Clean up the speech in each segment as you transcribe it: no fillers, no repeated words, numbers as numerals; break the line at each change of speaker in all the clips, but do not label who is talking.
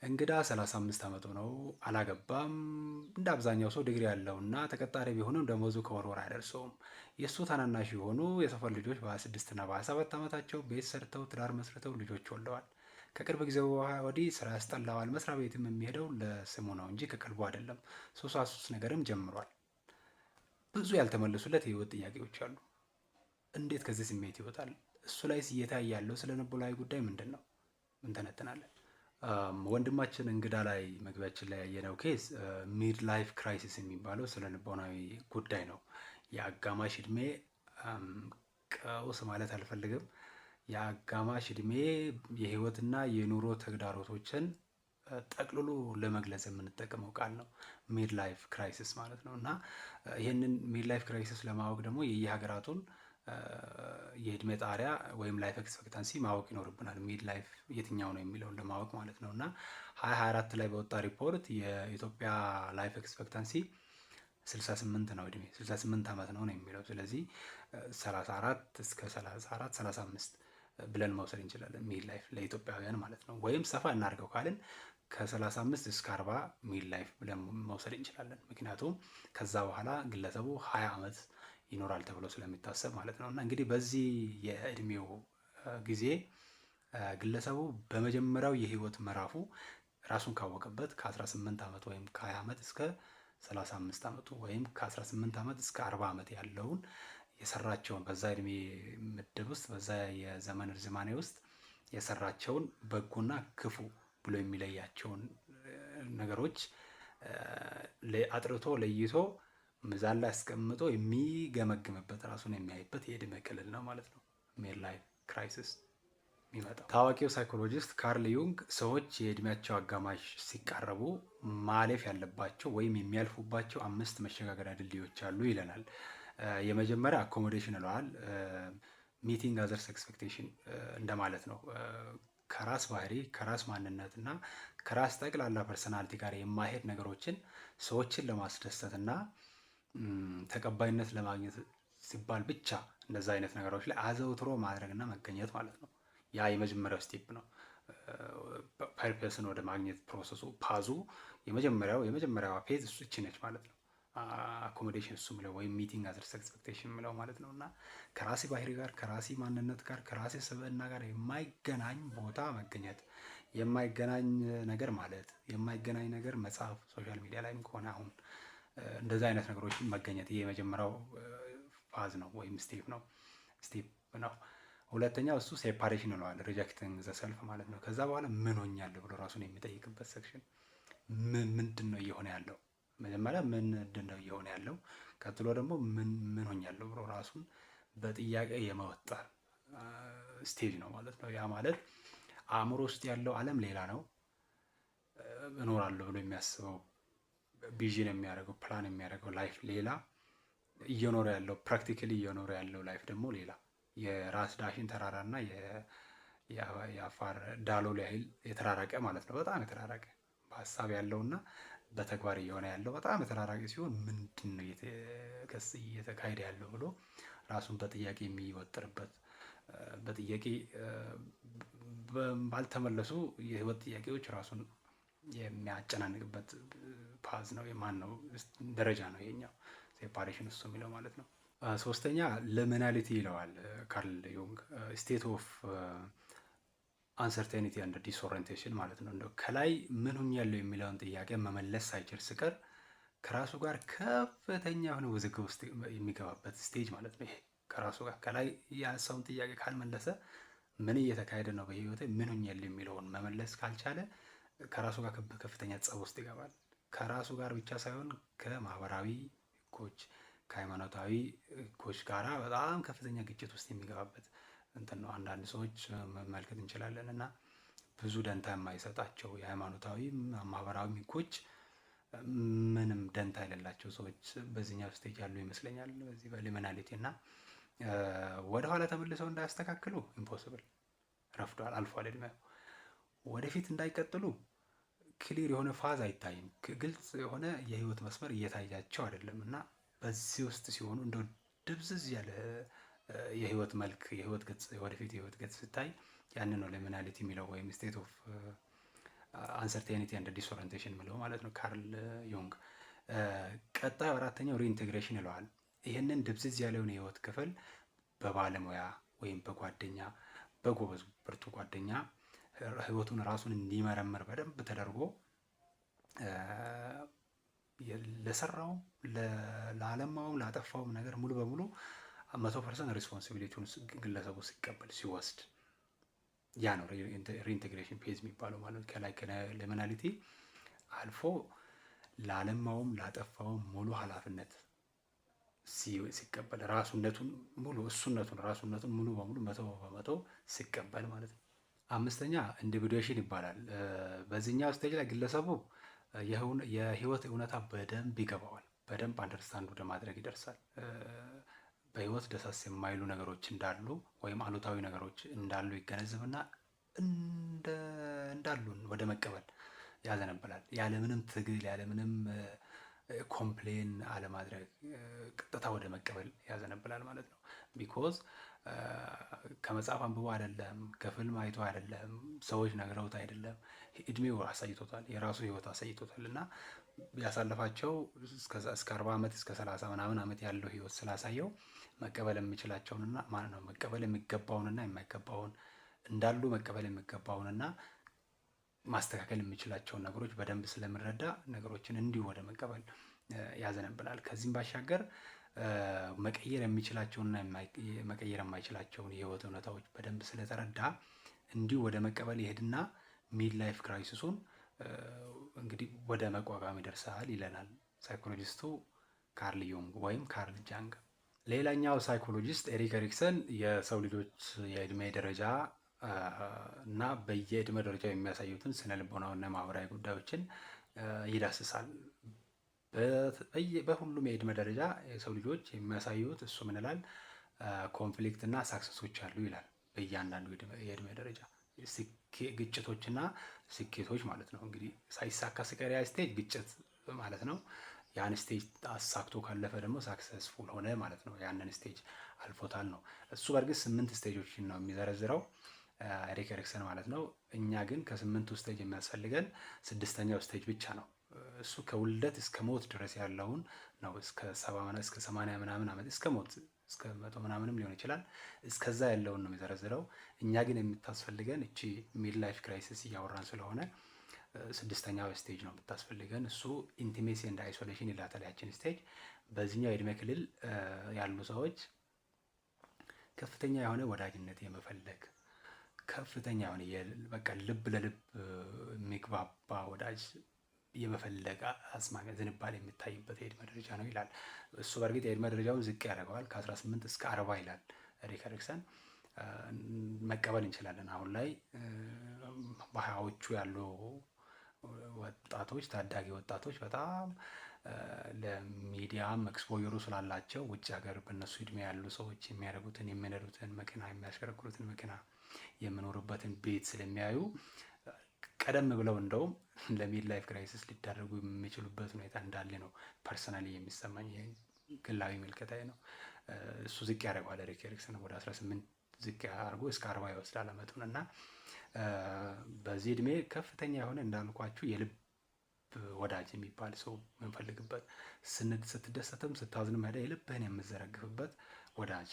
እንግዳ 35 ዓመቱ ነው። አላገባም። እንደ አብዛኛው ሰው ዲግሪ ያለውና ተቀጣሪ ቢሆንም ደሞዙ ከወር ወር አይደርሰውም። የእሱ ታናናሽ የሆኑ የሰፈር ልጆች በ26 እና በ27 ዓመታቸው ቤት ሰርተው ትዳር መስርተው ልጆች ወልደዋል። ከቅርብ ጊዜ ወዲህ ስራ ያስጠላዋል። መስሪያ ቤትም የሚሄደው ለስሙ ነው እንጂ ከቀልቡ አይደለም። ሱሳሱስ ነገርም ጀምሯል። ብዙ ያልተመለሱለት የህይወት ጥያቄዎች አሉ። እንዴት ከዚህ ስሜት ይወጣል? እሱ ላይ እየታየ ያለው ስነ ልቦናዊ ጉዳይ ምንድን ነው? እንተነትናለን። ወንድማችን እንግዳ ላይ መግቢያችን ላይ ያየነው ኬስ ሚድ ላይፍ ክራይሲስ የሚባለው ስለ ልቦናዊ ጉዳይ ነው። የአጋማሽ እድሜ ቀውስ ማለት አልፈልግም። የአጋማሽ እድሜ የህይወትና የኑሮ ተግዳሮቶችን ጠቅልሎ ለመግለጽ የምንጠቀመው ቃል ነው ሚድ ላይፍ ክራይሲስ ማለት ነው። እና ይህንን ሚድ ላይፍ ክራይሲስ ለማወቅ ደግሞ የየሀገራቱን የእድሜ ጣሪያ ወይም ላይፍ ኤክስፔክታንሲ ማወቅ ይኖርብናል። ሚድ ላይፍ የትኛው ነው የሚለውን ለማወቅ ማለት ነው። እና 2024 ላይ በወጣ ሪፖርት የኢትዮጵያ ላይፍ ኤክስፔክታንሲ 68 ነው። እድሜ 68 ዓመት ነው የሚለው። ስለዚህ 34 እስከ 34 35 ብለን መውሰድ እንችላለን ሚድ ላይፍ ለኢትዮጵያውያን ማለት ነው። ወይም ሰፋ እናድርገው ካልን ከ35 እስከ 40 ሚድ ላይፍ ብለን መውሰድ እንችላለን። ምክንያቱም ከዛ በኋላ ግለሰቡ 20 ዓመት ይኖራል ተብሎ ስለሚታሰብ ማለት ነው። እና እንግዲህ በዚህ የእድሜው ጊዜ ግለሰቡ በመጀመሪያው የህይወት ምዕራፉ ራሱን ካወቀበት ከ18 ዓመት ወይም ከ20 ዓመት እስከ 35 ዓመቱ ወይም ከ18 ዓመት እስከ 40 ዓመት ያለውን የሰራቸውን በዛ እድሜ ምድብ ውስጥ በዛ የዘመን ርዝማኔ ውስጥ የሰራቸውን በጎና ክፉ ብሎ የሚለያቸውን ነገሮች አጥርቶ ለይቶ ሚዛን ላይ አስቀምጦ የሚገመግምበት ራሱን የሚያይበት የእድሜ ክልል ነው ማለት ነው ሚድ ላይፍ ክራይሲስ የሚመጣው። ታዋቂው ሳይኮሎጂስት ካርል ዩንግ ሰዎች የእድሜያቸው አጋማሽ ሲቃረቡ ማለፍ ያለባቸው ወይም የሚያልፉባቸው 5 መሸጋገሪያ ድልድዮች አሉ ይለናል። የመጀመሪያ አኮሞዴሽን ይለዋል። ሚቲንግ አዘርስ ኤክስፔክቴሽን እንደማለት ነው። ከራስ ባህሪ፣ ከራስ ማንነት እና ከራስ ጠቅላላ ፐርሰናሊቲ ጋር የማይሄድ ነገሮችን ሰዎችን ለማስደሰት እና ተቀባይነት ለማግኘት ሲባል ብቻ እንደዛ አይነት ነገሮች ላይ አዘውትሮ ማድረግና መገኘት ማለት ነው። ያ የመጀመሪያው ስቴፕ ነው። ፐርፐስን ወደ ማግኘት ፕሮሰሱ ፓዙ የመጀመሪያዋ ፌዝ እሱ ነች ማለት ነው። አኮሞዴሽን እሱ ምለው ወይም ሚቲንግ አዘርስ ኤክስፔክቴሽን ምለው ማለት ነው። እና ከራሴ ባህሪ ጋር ከራሴ ማንነት ጋር ከራሴ ስብዕና ጋር የማይገናኝ ቦታ መገኘት፣ የማይገናኝ ነገር ማለት፣ የማይገናኝ ነገር መጽሐፍ፣ ሶሻል ሚዲያ ላይም ከሆነ አሁን እንደዚህ አይነት ነገሮችን መገኘት፣ ይሄ የመጀመሪያው ፋዝ ነው ወይም ስቴፕ ነው። ሁለተኛው እሱ ሴፓሬሽን ይለዋል፣ ሪጀክቲንግ ዘ ሰልፍ ማለት ነው። ከዛ በኋላ ምን ሆኛለሁ ብሎ ራሱን የሚጠይቅበት ሴክሽን ምንድን ነው እየሆነ ያለው? መጀመሪያ ምንድን ነው እየሆነ ያለው? ቀጥሎ ደግሞ ምን ሆኛለሁ ብሎ ራሱን በጥያቄ የመወጠር ስቴጅ ነው ማለት ነው። ያ ማለት አእምሮ ውስጥ ያለው ዓለም ሌላ ነው፣ እኖራለሁ ብሎ የሚያስበው ቪዥን የሚያደርገው ፕላን የሚያደርገው ላይፍ ሌላ፣ እየኖረ ያለው ፕራክቲካሊ እየኖረ ያለው ላይፍ ደግሞ ሌላ። የራስ ዳሽን ተራራ እና የአፋር ዳሎል ያህል የተራራቀ ማለት ነው። በጣም የተራራቀ በሀሳብ ያለውና በተግባር እየሆነ ያለው በጣም የተራራቀ ሲሆን ምንድን ነው እየተካሄደ ያለው ብሎ ራሱን በጥያቄ የሚወጥርበት፣ በጥያቄ ባልተመለሱ የህይወት ጥያቄዎች ራሱን የሚያጨናንቅበት ፓዝ ነው። የማን ነው ደረጃ ነው ይሄኛው ሴፓሬሽን እሱ የሚለው ማለት ነው። ሶስተኛ ለሚናሊቲ ይለዋል ካርል ዩንግ። ስቴት ኦፍ አንሰርቴኒቲ አንድ ዲስኦሪንቴሽን ማለት ነው። እንደው ከላይ ምን ሆኛለሁ የሚለውን ጥያቄ መመለስ ሳይችል ሲቀር ከራሱ ጋር ከፍተኛ የሆነ ውዝግብ ውስጥ የሚገባበት ስቴጅ ማለት ነው። ይሄ ከራሱ ጋር ከላይ ያሰውን ጥያቄ ካልመለሰ ምን እየተካሄደ ነው በህይወቴ፣ ምን ሆኛለሁ የሚለውን መመለስ ካልቻለ ከራሱ ጋር ከፍተኛ ጸብ ውስጥ ይገባል። ከራሱ ጋር ብቻ ሳይሆን ከማህበራዊ ህጎች፣ ከሃይማኖታዊ ህጎች ጋራ በጣም ከፍተኛ ግጭት ውስጥ የሚገባበት እንትን ነው። አንዳንድ ሰዎች መመልከት እንችላለን እና ብዙ ደንታ የማይሰጣቸው የሃይማኖታዊ ማህበራዊ ህጎች ምንም ደንታ የሌላቸው ሰዎች በዚህኛው ስቴጅ ያሉ ይመስለኛል። በዚህ በሊሚናሊቲ እና ወደኋላ ተመልሰው እንዳያስተካክሉ ኢምፖሲብል፣ ረፍዷል፣ አልፏል እድሜው። ወደፊት እንዳይቀጥሉ ክሊር የሆነ ፋዝ አይታይም፣ ግልጽ የሆነ የህይወት መስመር እየታያቸው አይደለም። እና በዚህ ውስጥ ሲሆኑ እንደው ድብዝዝ ያለ የህይወት መልክ፣ የህይወት ገጽ፣ ወደፊት የህይወት ገጽ ሲታይ ያንን ነው ሊሚናሊቲ የሚለው ወይም ስቴት ኦፍ አንሰርቴኒቲ ኤንድ ዲስኦሪንቴሽን ምለው ማለት ነው ካርል ዩንግ። ቀጣዩ አራተኛው ሪኢንቴግሬሽን ይለዋል። ይህንን ድብዝዝ ያለውን የህይወት ክፍል በባለሙያ ወይም በጓደኛ በጎበዝ ብርቱ ጓደኛ ህይወቱን ራሱን እንዲመረምር በደንብ ተደርጎ ለሰራውም ላለማውም ላጠፋውም ነገር ሙሉ በሙሉ 100% ሪስፖንሲቢሊቲውን ግለሰቡ ሲቀበል ሲወስድ ያ ነው ሪኢንቴግሬሽን ፌዝ የሚባለው ማለት ከላይ ከሊሚናሊቲ አልፎ ላለማውም ላጠፋውም ሙሉ ኃላፊነት ሲቀበል ራሱነቱን ሙሉ በሙሉ 100% ሲቀበል ማለት ነው። አምስተኛ ኢንዲቪዱዌሽን ይባላል። በዚህኛው ስቴጅ ላይ ግለሰቡ የህይወት እውነታ በደንብ ይገባዋል። በደንብ አንደርስታንድ ወደ ማድረግ ይደርሳል። በህይወት ደሳስ የማይሉ ነገሮች እንዳሉ ወይም አሉታዊ ነገሮች እንዳሉ ይገነዘብና እንዳሉን ወደ መቀበል ያዘነብላል። ያለምንም ትግል ያለምንም ኮምፕሌን አለማድረግ ቀጥታ ወደ መቀበል ያዘነብላል ማለት ነው። ቢኮዝ ከመጽሐፍ አንብቦ አይደለም፣ ከፊልም አይቶ አይደለም፣ ሰዎች ነግረውት አይደለም፣ እድሜው አሳይቶታል፣ የራሱ ህይወት አሳይቶታል እና ያሳለፋቸው እስከ 40 ዓመት እስከ 30 ምናምን ዓመት ያለው ህይወት ስላሳየው መቀበል የሚችላቸውንና ማለት ነው መቀበል የሚገባውንና የማይገባውን እንዳሉ መቀበል የሚገባውንና ማስተካከል የሚችላቸውን ነገሮች በደንብ ስለምረዳ ነገሮችን እንዲሁ ወደ መቀበል ያዘነብላል። ከዚህም ባሻገር መቀየር የሚችላቸውንና መቀየር የማይችላቸውን የህይወት እውነታዎች በደንብ ስለተረዳ እንዲሁ ወደ መቀበል ይሄድና ሚድ ላይፍ ክራይሲሱን እንግዲህ ወደ መቋቋም ይደርሳል ይለናል ሳይኮሎጂስቱ ካርል ዩንግ ወይም ካርል ጃንግ። ሌላኛው ሳይኮሎጂስት ኤሪክ ኤሪክሰን የሰው ልጆች የእድሜ ደረጃ እና በየእድሜ ደረጃ የሚያሳዩትን ስነ ልቦናዊና ማህበራዊ ጉዳዮችን ይዳስሳል። በሁሉም የእድሜ ደረጃ የሰው ልጆች የሚያሳዩት እሱ ምን ይላል? ኮንፍሊክት እና ሳክሰሶች አሉ ይላል። በእያንዳንዱ የእድሜ ደረጃ ግጭቶችና ስኬቶች ማለት ነው። እንግዲህ ሳይሳካ ሲቀር ያ ስቴጅ ግጭት ማለት ነው። ያን ስቴጅ አሳክቶ ካለፈ ደግሞ ሳክሰስፉል ሆነ ማለት ነው። ያንን ስቴጅ አልፎታል ነው። እሱ በእርግጥ 8 ስቴጆችን ነው የሚዘረዝረው ኤሪክ ኤሪክሰን ማለት ነው። እኛ ግን ከ8ቱ ስቴጅ የሚያስፈልገን 6ኛው ስቴጅ ብቻ ነው። እሱ ከውልደት እስከ ሞት ድረስ ያለውን ነው። እስከ 70 እስከ 80 ምናምን ዓመት እስከ ሞት እስከ 100 ምናምንም ሊሆን ይችላል። እስከዛ ያለውን ነው የሚዘረዝረው። እኛ ግን የምታስፈልገን እቺ ሚድ ላይፍ ክራይሲስ እያወራን ስለሆነ 6ኛው ስቴጅ ነው የምታስፈልገን። እሱ ኢንቲሜሲ ኤንድ አይሶሌሽን ይላታል ያችን ስቴጅ። በዚህኛው የእድሜ ክልል ያሉ ሰዎች ከፍተኛ የሆነ ወዳጅነት የመፈለግ ከፍተኛ የሆነ በቃ ልብ ለልብ የሚግባባ ወዳጅ የመፈለግ አዝማሚያ ዝንባሌ የሚታይበት የእድሜ ደረጃ ነው ይላል። እሱ በእርግጥ የእድሜ ደረጃውን ዝቅ ያደርገዋል ከ18 እስከ 40 ይላል ኤሪክ ኤሪክሰን። መቀበል እንችላለን። አሁን ላይ በሀያዎቹ ያሉ ወጣቶች ታዳጊ ወጣቶች በጣም ለሚዲያም ኤክስፖየሩ ስላላቸው ውጭ ሀገር በእነሱ እድሜ ያሉ ሰዎች የሚያደርጉትን የሚነዱትን መኪና የሚያሽከረክሩትን መኪና የሚኖሩበትን ቤት ስለሚያዩ ቀደም ብለው እንደውም ለሚድ ላይፍ ክራይሲስ ሊዳረጉ የሚችሉበት ሁኔታ እንዳለ ነው ፐርሰናሊ የሚሰማኝ ግላዊ ምልከታዬ ነው። እሱ ዝቅ ያደርገዋል ኤሪክ ኤሪክሰን ወደ 18 ዝቅ አድርጎ እስከ 40 ይወስዳል አመቱን እና በዚህ እድሜ ከፍተኛ የሆነ እንዳልኳችሁ የልብ ወዳጅ የሚባል ሰው የምንፈልግበት ስትደሰትም ስታዝንም ሄደ የልብህን የምዘረግፍበት ወዳጅ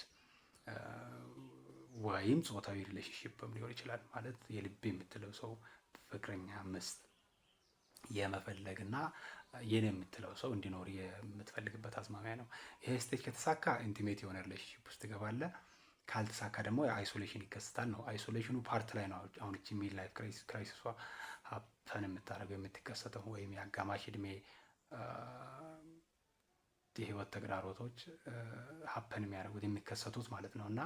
ወይም ጾታዊ ሪሌሽንሺፕም ሊሆን ይችላል። ማለት የልብ የምትለው ሰው ፍቅረኛ፣ ምስት የመፈለግና የኔ የምትለው ሰው እንዲኖር የምትፈልግበት አዝማሚያ ነው። ይሄ ስቴጅ ከተሳካ ኢንቲሜት የሆነ ሪሌሽንሺፕ ውስጥ ትገባለህ። ካልተሳካ ደግሞ አይሶሌሽን ይከሰታል ነው። አይሶሌሽኑ ፓርት ላይ ነው አሁን እቺ ሚድ ላይፍ ክራይሲሷ ሀፕን የምታደርገው የምትከሰተው ወይም የአጋማሽ እድሜ የህይወት ተግዳሮቶች ሀፕን የሚያደርጉት የሚከሰቱት ማለት ነው። እና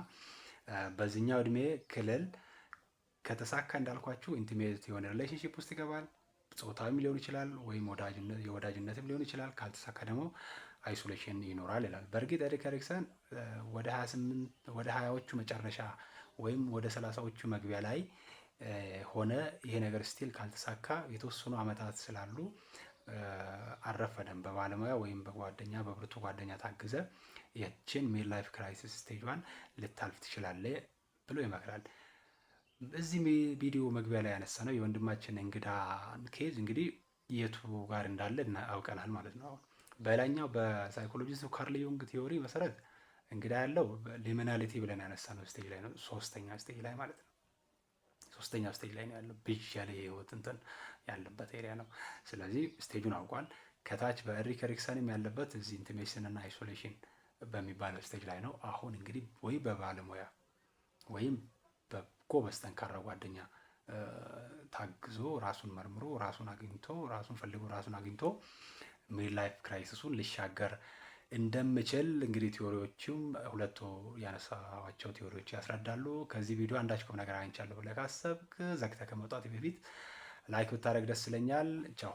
በዚህኛው እድሜ ክልል ከተሳካ እንዳልኳችሁ ኢንቲሜት የሆነ ሪሌሽንሺፕ ውስጥ ይገባል። ጾታዊም ሊሆን ይችላል ወይም የወዳጅነትም ሊሆን ይችላል። ካልተሳካ ደግሞ አይሶሌሽን ይኖራል ይላል። በእርግጥ ኤሪክ ኤሪክሰን ወደ 20ዎቹ መጨረሻ ወይም ወደ 30ዎቹ መግቢያ ላይ ሆነ ይሄ ነገር ስቲል ካልተሳካ የተወሰኑ አመታት ስላሉ አልረፈደም። በባለሙያ ወይም በጓደኛ በብርቱ ጓደኛ ታግዘ ይህችን ሚድ ላይፍ ክራይሲስ ስቴጅዋን ልታልፍ ትችላለህ ብሎ ይመክራል። እዚህ ቪዲዮ መግቢያ ላይ ያነሳ ነው የወንድማችን እንግዳ ኬዝ እንግዲህ የቱ ጋር እንዳለ አውቀናል ማለት ነው። አሁን በላይኛው በሳይኮሎጂስቱ ካርል ዩንግ ቲዮሪ መሰረት እንግዳ ያለው ሊሚናሊቲ ብለን ያነሳ ነው ስቴጅ ላይ ነው። ሶስተኛ ስቴጅ ላይ ማለት ነው። ሶስተኛው ስቴጅ ላይ ነው ያለው። ብዥ ያለ የህይወት እንትን ያለበት ኤሪያ ነው። ስለዚህ ስቴጁን አውቋል። ከታች በኤሪክ ኤሪክሰንም ያለበት እዚህ ኢንቲሜሽን እና አይሶሌሽን በሚባለው ስቴጅ ላይ ነው። አሁን እንግዲህ ወይ በባለሙያ ወይም በጎበዝ ጠንካራ ጓደኛ ታግዞ ራሱን መርምሮ ራሱን አግኝቶ ራሱን ፈልጎ ራሱን አግኝቶ ሚድ ላይፍ ክራይሲሱን ሊሻገር እንደምችል እንግዲህ ቲዎሪዎችም ሁለቱ ያነሳዋቸው ቲዎሪዎች ያስረዳሉ። ከዚህ ቪዲዮ አንዳች ቁም ነገር አግኝቻለሁ ብለህ ካሰብክ ዘግተህ ከመውጣት በፊት ላይክ ብታደርግ ደስ ይለኛል። ቻው።